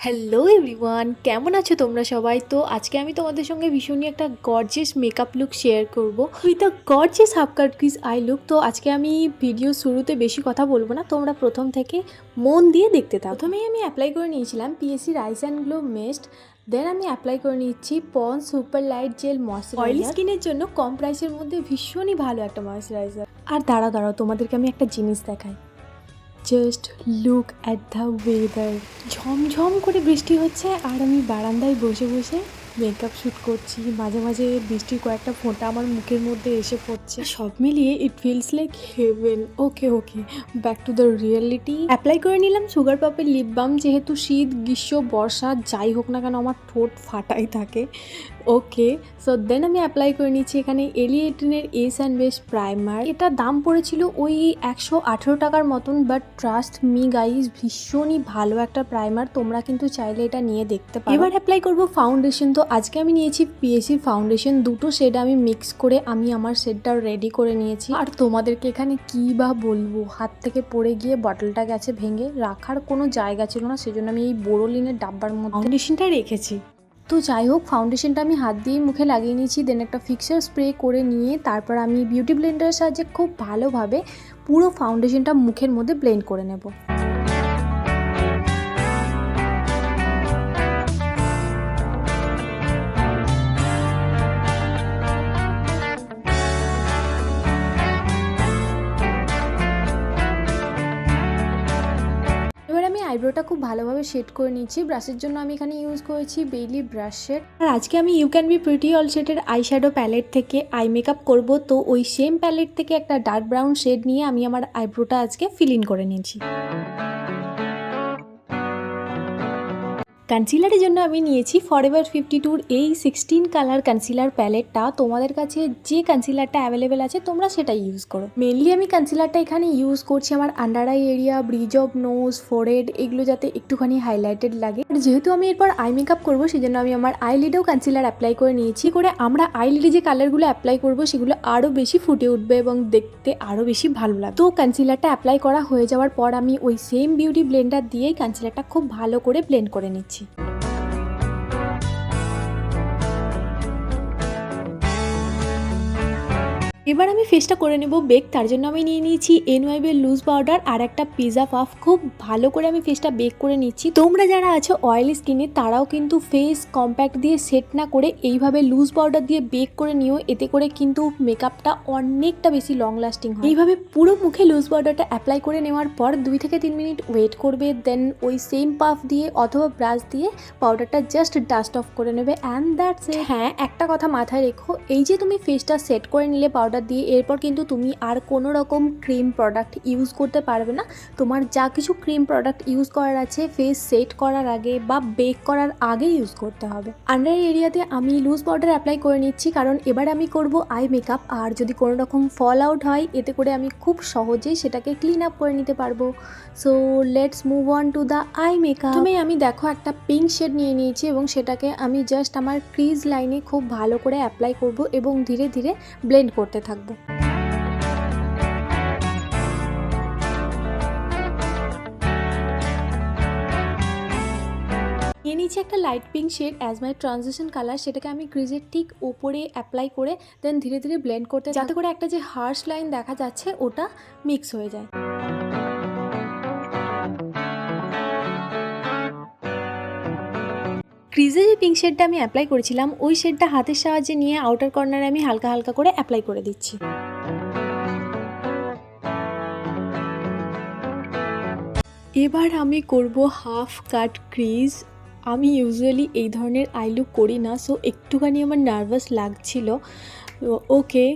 Hello everyone, কেমন আছো তোমরা সবাই? তো আজকে আমি তোমাদের সঙ্গে ভীষণই একটা গর্জিয়াস মেকআপ লুক শেয়ার করব with a gorgeous half cut crease eye look. তো আজকে আমি ভিডিও শুরুতে বেশি কথা বলবো না, তোমরা প্রথম থেকে মন দিয়ে দেখতে থাকো। প্রথমেই আমি অ্যাপ্লাই করে নিয়েছিলাম PSC rice and glow mist. Then আমি অ্যাপ্লাই করে নিচ্ছি Pond's super light gel moisturiser. Oily স্কিনের জন্য কম প্রাইসের মধ্যে ভীষণই ভালো একটা ময়শ্চারাইজার। আর দাঁড়াও তোমাদেরকে আমি একটা জিনিস দেখাই। Just look at the weather. ঝমঝম করে বৃষ্টি হচ্ছে আর আমি বারান্দায় বসে বসে মেকআপ শ্যুট করছি। মাঝে মাঝে বৃষ্টির কয়েকটা ফোঁটা আমার মুখের মধ্যে এসে পড়ছে। সব মিলিয়ে it feels like haven. Okay back to the reality. Apply করে নিলাম সুগার পাপের লিপ বাম। যেহেতু শীত গ্রীষ্ম বর্ষা যাই হোক না কেন আমার ঠোঁট ফাটাই থাকে। ওকে, সো দেন আমি অ্যাপ্লাই করে নিচ্ছি এখানে এলিয়েটিনের এস অ্যান্ড বেস প্রাইমার। এটা দাম পড়েছিল ওই 118 টাকার মতন, বাট ট্রাস্ট মি গাইজ ভীষণই ভালো একটা প্রাইমার। তোমরা কিন্তু চাইলে এটা নিয়ে দেখতে পারো। এবার অ্যাপ্লাই করবো ফাউন্ডেশন। তো আজকে আমি নিয়েছি পিএসসি ফাউন্ডেশন। দুটো শেড আমি মিক্স করে আমি আমার শেডটা রেডি করে নিয়েছি। আর তোমাদেরকে এখানে কী বা বলবো, হাত থেকে পড়ে গিয়ে বটলটা গেছে ভেঙে, রাখার কোনো জায়গা ছিল না, সেজন্য আমি এই বোরোলিনের ডাব্বার মধ্যে ফাউন্ডেশনটা রেখেছি। তো যাই হোক, ফাউন্ডেশনটা আমি হাত দিয়ে মুখে লাগিয়ে নিয়েছি। দেন একটা ফিক্সার স্প্রে করে নিয়ে তারপর আমি বিউটি ব্লেন্ডারের সাহায্যে খুব ভালোভাবে পুরো ফাউন্ডেশনটা মুখের মধ্যে ব্লেন্ড করে নেব। এবার আমি আইব্রোটা খুব ভালোভাবে শেড করে নিচ্ছি। ব্রাশের জন্য আমি এখানে ইউজ করেছি বেইলি ব্রাশ শেড। আর আজকে আমি you can be pretty all শেডের আই শ্যাডো প্যালেট থেকে আই মেকআপ করব। তো ওই সেম প্যালেট থেকে একটা ডার্ক ব্রাউন শেড নিয়ে আমি আমার আইব্রোটা আজকে ফিল ইন করে নিয়েছি। কনসিলারের জন্য আমি নিয়েছি ফরএভার 52 এই 16 কালার কনসিলার প্যালেটটা। তোমাদের কাছে যে কনসিলারটা অ্যাভেলেবেল আছে তোমরা সেটাই ইউজ করো। মেনলি আমি কনসিলারটা এখানে ইউজ করছি আমার under eye area, bridge of nose, forehead, এগুলো যাতে একটুখানি হাইলাইটেড লাগে। আর যেহেতু আমি এরপর আই মেকআপ করবো সেজন্য আমি আমার আইলিডেও কনসিলার অ্যাপ্লাই করে নিয়েছি। করে আমরা আইলিডে যে কালারগুলো অ্যাপ্লাই করবো সেগুলো আরও বেশি ফুটে উঠবে এবং দেখতে আরও বেশি ভালো লাগবে। তো কনসিলারটা অ্যাপ্লাই করা হয়ে যাওয়ার পর আমি ওই সেম বিউটি ব্লেন্ডার দিয়েই কনসিলারটা খুব ভালো করে ব্লেন্ড করে নিচ্ছি। এবার আমি ফেসটা করে নেব বেক। তার জন্য আমি নিয়ে নিয়েছি NYB লুজ পাউডার আর একটা পিজা পাফ। খুব ভালো করে আমি ফেসটা বেক করে নিচ্ছি। তোমরা যারা আছো অয়েলি স্কিনে তারাও কিন্তু ফেস কম্প্যাক্ট দিয়ে সেট না করে এইভাবে লুজ পাউডার দিয়ে বেক করে নিও। এতে করে কিন্তু মেকআপটা অনেকটা বেশি লং লাস্টিং হয়। এইভাবে পুরো মুখে লুজ পাউডারটা অ্যাপ্লাই করে নেওয়ার পর 2 থেকে 3 মিনিট ওয়েট করবে। দেন ওই সেম পাফ দিয়ে অথবা ব্রাশ দিয়ে পাউডারটা জাস্ট ডাস্ট অফ করে নেবে অ্যান্ড দ্যাটস ইট। হ্যাঁ, একটা কথা মাথায় রেখো, এই যে তুমি ফেসটা সেট করে নিলে পাউডার দিয়ে, এরপর কিন্তু তুমি আর কোনো রকম ক্রিম প্রোডাক্ট ইউজ করতে পারবে না। তোমার যা কিছু ক্রিম প্রোডাক্ট ইউজ করার আছে ফেস সেট করার আগে বা বেক করার আগে ইউজ করতে হবে। আন্ডার এরিয়াতে আমি লুজ পাউডার অ্যাপ্লাই করে নিচ্ছি, কারণ এবার আমি করব আই মেকআপ। আর যদি কোনো রকম ফল আউট হয় এতে করে আমি খুব সহজেই সেটাকে ক্লিন আপ করে নিতে পারবো। So let's move on to the eye makeup. তুমি আমি দেখো একটা পিঙ্ক শেড নিয়ে নিয়েছি এবং সেটাকে আমি জাস্ট আমার ক্রিজ লাইনে খুব ভালো করে অ্যাপ্লাই করব এবং ধীরে ধীরে ব্লেন্ড করতে থাকবো। নিয়ে নিচ্ছি একটা light pink shade as my transition colour. সেটাকে আমি ক্রিজের ঠিক ওপরে অ্যাপ্লাই করে দেন ধীরে ধীরে ব্লেন্ড করতে, যাতে করে একটা যে হার্শ লাইন দেখা যাচ্ছে ওটা মিক্স হয়ে যায়। ক্রিজে যে পিঙ্ক শেডটা আমি অ্যাপ্লাই করেছিলাম ওই শেডটা হাতের সাহায্যে নিয়ে আউটার কর্নারে আমি হালকা হালকা করে অ্যাপ্লাই করে দিচ্ছি। এবার আমি করব হাফ কাট ক্রিজ। আমি ইউজুয়ালি এই ধরনের আই লুক করি না, সো একটুখানি আমার নার্ভাস লাগছিল। ওকে,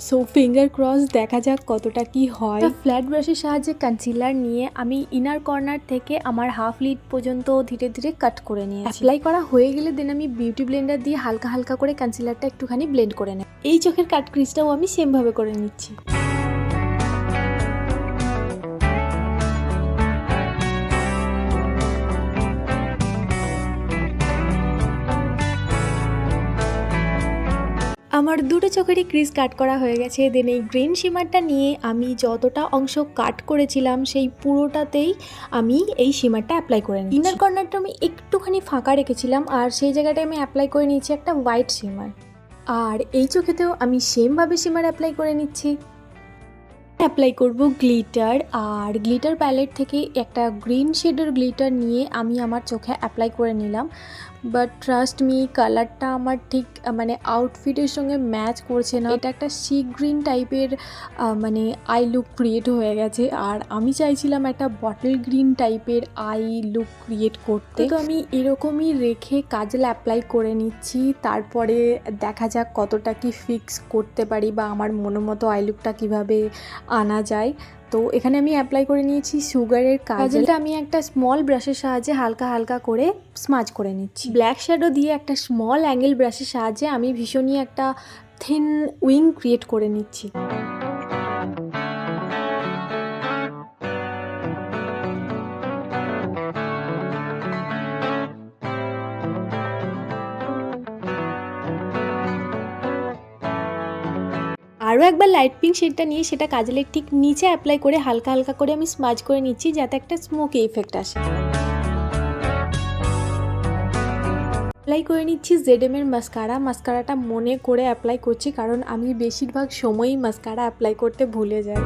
সো ফিঙ্গার ক্রস, দেখা যাক কতটা কি হয়। ফ্ল্যাট ব্রাশের সাহায্যে কনসিলার নিয়ে আমি ইনার কর্নার থেকে আমার হাফ লিড পর্যন্ত ধীরে ধীরে কাট করে নিয়ে অ্যাপ্লাই করা হয়ে গেলে দেন আমি বিউটি ব্লেন্ডার দিয়ে হালকা হালকা করে কনসিলারটা একটুখানি ব্লেন্ড করে নেব। এই চোখের কাট ক্রিজটাও আমি সেমভাবে করে নিচ্ছি। আমার দুটো চোখেরই ক্রিজ কাট করা হয়ে গেছে। দেন এই গ্রিন শিমারটা নিয়ে আমি যতটা অংশ কাট করেছিলাম সেই পুরোটাতেই আমি এই শিমারটা অ্যাপ্লাই করে নিই। ইনার কর্নারটা আমি একটুখানি ফাঁকা রেখেছিলাম আর সেই জায়গাটায় আমি অ্যাপ্লাই করে নিয়েছি একটা হোয়াইট শিমার। আর এই চোখেতেও আমি সেমভাবে শিমার অ্যাপ্লাই করে নিচ্ছি। অ্যাপ্লাই করব গ্লিটার, আর গ্লিটার প্যালেট থেকে একটা গ্রিন শেডের গ্লিটার নিয়ে আমি আমার চোখে অ্যাপ্লাই করে নিলাম। বাট ট্রাস্ট মি, কালারটা আমার ঠিক মানে আউটফিটের সঙ্গে ম্যাচ করছে না। এটা একটা সি গ্রিন টাইপের মানে আই লুক ক্রিয়েট হয়ে গেছে, আর আমি চাইছিলাম একটা বটল গ্রিন টাইপের আই লুক ক্রিয়েট করতে। তো আমি এরকমই রেখে কাজল অ্যাপ্লাই করে নিচ্ছি, তারপরে দেখা যাক কতটা কি ফিক্স করতে পারি বা আমার মতো আই লুকটা কীভাবে আনা যায়। তো এখানে আমি অ্যাপ্লাই করে নিয়েছি সুগারের কাজলটা। আমি একটা স্মল ব্রাশের সাহায্যে হালকা হালকা করে স্মাজ করে নিচ্ছি। ব্ল্যাক শ্যাডো দিয়ে একটা স্মল অ্যাঙ্গেল ব্রাশের সাহায্যে আমি ভীষণই একটা থিন উইং ক্রিয়েট করে নিচ্ছি। আরও একবার লাইট পিঙ্ক শেডটা নিয়ে সেটা কাজলের ঠিক নিচে অ্যাপ্লাই করে হালকা হালকা করে আমি স্মাজ করে নিচ্ছি, যাতে একটা স্মোকি ইফেক্ট আসে। অ্যাপ্লাই করে নিচ্ছি জেডএমের মাস্কারাটা মনে করে অ্যাপ্লাই করছি, কারণ আমি বেশিরভাগ সময়ই মাস্কারা অ্যাপ্লাই করতে ভুলে যাই।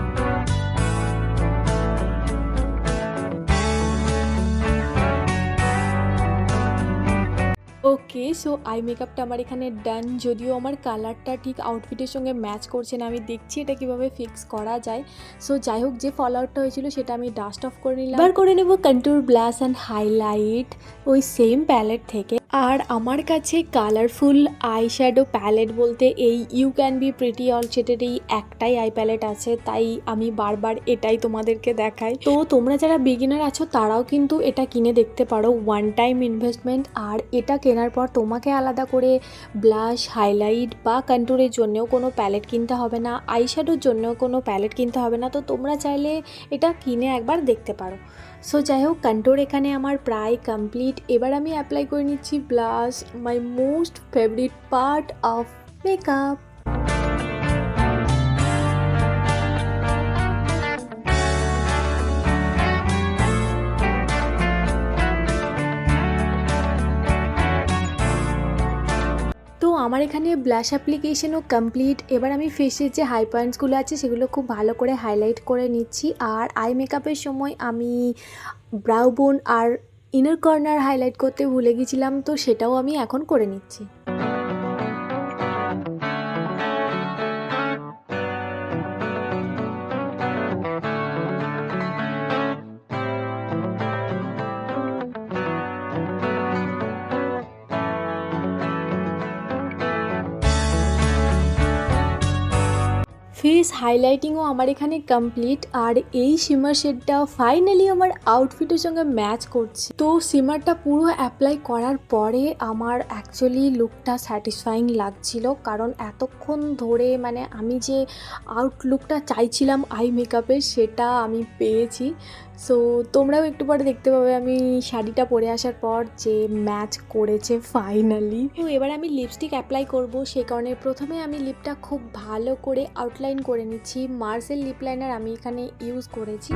ওকে, সো আই মেকআপটা আমার এখানে ডান। যদিও আমার কালারটা ঠিক আউটফিটের সঙ্গে ম্যাচ করছে না, আমি দেখছি এটা কিভাবে ফিক্স করা যায়। সো যাই হোক, যে ফল আউটটা হয়েছিল সেটা আমি ডাস্ট অফ করে নিলাম। এবার করে নেব কন্ট্যুর, ব্লাশ অ্যান্ড হাইলাইট ওই সেম প্যালেট থেকে। আর আমার কাছে কালারফুল আই শ্যাডো প্যালেট বলতে এই you can be pretty all শেডেরই একটাই আই প্যালেট আছে, তাই আমি বারবার এটাই তোমাদেরকে দেখাই। তো তোমরা যারা বিগিনার আছো তারাও কিন্তু এটা কিনে দেখতে পারো, ওয়ান টাইম ইনভেস্টমেন্ট। আর এটা কেনার পর তোমাকে আলাদা করে ব্লাশ, হাইলাইট বা কন্ট্যুরের জন্যও কোনো প্যালেট কিনতে হবে না, আই শ্যাডোর জন্যও কোনো প্যালেট কিনতে হবে না। তো তোমরা চাইলে এটা কিনে একবার দেখতে পারো। সো যাই হোক, কন্ট্যুর এখানে আমার প্রায় কমপ্লিট। এবার আমি অ্যাপ্লাই করে নিচ্ছি blush, my most favourite part of makeup. তো আমার এখানে ব্লাশ অ্যাপ্লিকেশনও কমপ্লিট। এবার আমি ফেসের যে হাই পয়েন্টসগুলো আছে সেগুলো খুব ভালো করে হাইলাইট করে নিচ্ছি। আর আই মেকআপের সময় আমি ব্রাউ বোন আর ইনার কর্নার হাইলাইট করতে ভুলে গেছিলাম, তো সেটাও আমি এখন করে নিচ্ছি। ফেস হাইলাইটিংও আমার এখানে কমপ্লিট। আর এই শিমার শেডটা ফাইনালি আমার আউটফিটের সঙ্গে ম্যাচ করছে। তো শিমারটা পুরো অ্যাপ্লাই করার পরে আমার অ্যাকচুয়ালি লুকটা স্যাটিসফাইং লাগছিল, কারণ এতক্ষণ ধরে মানে আমি যে আউটলুকটা চাইছিলাম আই মেকআপের সেটা আমি পেয়েছি। সো তোমরাও একটু পরে দেখতে পাবে আমি শাড়িটা পরে আসার পর যে ম্যাচ করেছে ফাইনালি। তো এবার আমি লিপস্টিক অ্যাপ্লাই করব, সে কারণে প্রথমে আমি লিপটা খুব ভালো করে আউটলাইন করে নিচ্ছি। মার্সেল লিপ লাইনার আমি এখানে ইউজ করেছি।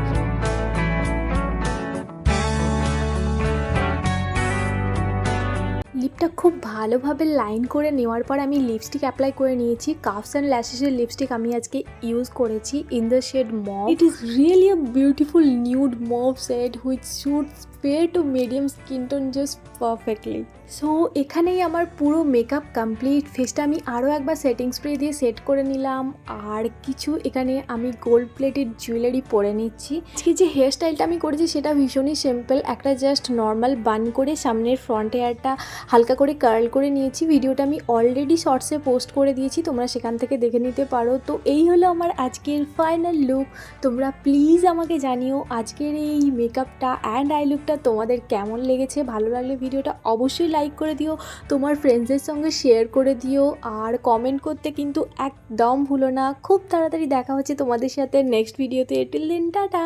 লিপটা খুব ভালোভাবে লাইন করে নেওয়ার পর আমি লিপস্টিক অ্যাপ্লাই করে নিয়েছি। কাফস অ্যান্ড ল্যাশেসের লিপস্টিক আমি আজকে ইউজ করেছি in the shade mauve. It is really a beautiful nude mauve shade which suits fair to medium skin tone just perfectly. So এখানেই আমার পুরো মেকআপ কমপ্লিট। ফেসটা আমি আরও একবার সেটিং স্প্রে দিয়ে সেট করে নিলাম, আর কিছু এখানে আমি গোল্ড প্লেটেড জুয়েলারি পরে নিচ্ছি। আজকে যে হেয়ার স্টাইলটা আমি করেছি সেটা ভীষণই সিম্পল, একটা জাস্ট নর্মাল বান করে সামনের ফ্রন্ট হেয়ারটা হালকা করে কার্ল করে নিয়েছি। ভিডিওটা আমি অলরেডি শর্টসে পোস্ট করে দিয়েছি, তোমরা সেখান থেকে দেখে নিতে পারো। তো এই হলো আমার আজকের ফাইনাল লুক। তোমরা প্লিজ আমাকে জানিও আজকের এই মেকআপটা অ্যান্ড আই লুকটা তোমাদের কেমন লেগেছে। ভালো লাগলে ভিডিওটা অবশ্যই লাইক করে দিও, তোমার ফ্রেন্ডসদের সঙ্গে শেয়ার করে দিও, আর কমেন্ট করতে কিন্তু একদম ভুলো না। খুব তাড়াতাড়ি দেখা হচ্ছে তোমাদের সাথে নেক্সট ভিডিওতে। Till then tata.